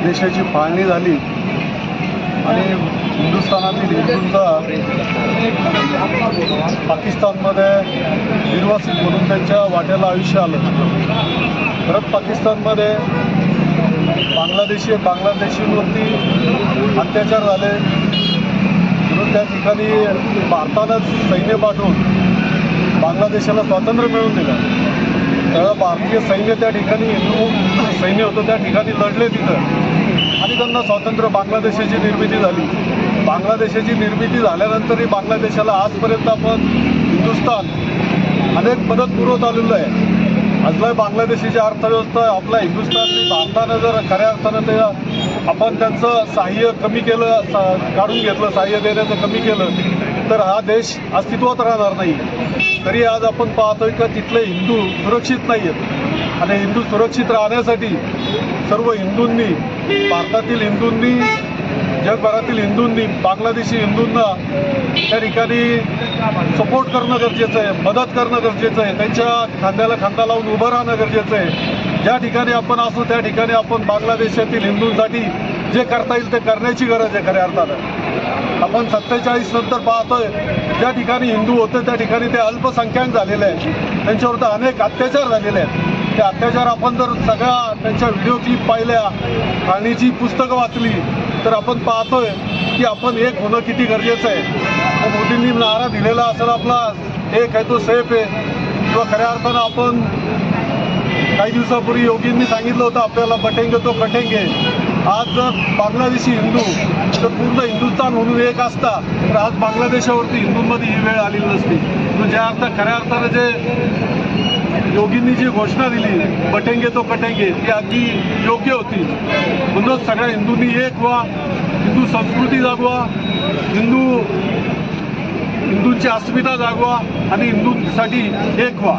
देशाची फाळणी झाली आणि हिंदुस्थानातील हिंदूंचा पाकिस्तानमध्ये निर्वासित म्हणून त्यांच्या वाट्याला आयुष्य आलं. परत पाकिस्तानमध्ये बांगलादेशींवरती अत्याचार झाले म्हणून त्या ठिकाणी भारतानंच सैन्य पाठवून बांगलादेशाला स्वातंत्र्य मिळवून दिलं. त्यावेळेला भारतीय सैन्य त्या ठिकाणी हिंदू सैन्य होतं त्या ठिकाणी लढले तिथं आणि त्यांना स्वातंत्र्य बांगलादेशाची निर्मिती झाली. बांगलादेशाची निर्मिती झाल्यानंतरही बांगलादेशाला आजपर्यंत आपण हिंदुस्थान अनेक मदत पुरवत आलेलं आहे. आजला बांगलादेशाची अर्थव्यवस्था आपल्या हिंदुस्थानची भारतानं जर खऱ्या अर्थानं ते आपण त्यांचं सहाय्य कमी केलं, काढून घेतलं, सहाय्य देण्याचं कमी केलं तर हा देश अस्तित्वात राहणार नाही. तरी आज आपण पाहतोय की तिथले हिंदू सुरक्षित नाही आहेत आणि हिंदू सुरक्षित राहण्यासाठी सर्व हिंदूंनी, भारतातील हिंदूंनी, जगभरातील हिंदूंनी बांगलादेशी हिंदूंना त्या ठिकाणी सपोर्ट करणं गरजेचं आहे, मदत करणं गरजेचं आहे, त्यांच्या खांद्याला खांदा लावून उभं राहणं गरजेचं आहे. ज्या ठिकाणी आपण असू त्या ठिकाणी आपण बांगलादेशातील हिंदूंसाठी जे करता येईल ते करण्याची गरज आहे. खऱ्या अर्थानं आपण 47 नंतर पाहतोय ज्या ठिकाणी हिंदू होते त्या ठिकाणी ते अल्पसंख्याक झालेले आहेत, त्यांच्यावर तर अनेक अत्याचार झालेले आहेत. ते अत्याचार आपण जर सगळ्या त्यांच्या व्हिडिओ क्लिप पाहिल्या, कहाणीची पुस्तकं वाचली तर आपण पाहतोय की आपण एक होणं किती गरजेचं आहे. मोदींनी नारा दिलेला असेल आपला एक आहे तो सेफ आहे, किंवा खऱ्या अर्थानं आपण काही दिवसापूर्वी योगींनी सांगितलं होतं आपल्याला बटेंगे तो कटेंगे. आज जर बांगलादेशी हिंदू तर पूर्ण हिंदुस्थान म्हणून एक असता तर आज बांगलादेशावरती हिंदूंमध्ये ही वेळ आलेली नसती. तर ज्या खऱ्या अर्थानं जे योगींनी जी घोषणा दिली बटेंगे तो कटेंगे ती अगदी योग्य होती. म्हणूनच सगळ्या हिंदूंनी एक व्हा, हिंदू संस्कृती जागवा, हिंदूंची अस्मिता जागवा आणि हिंदूंसाठी एक व्हा.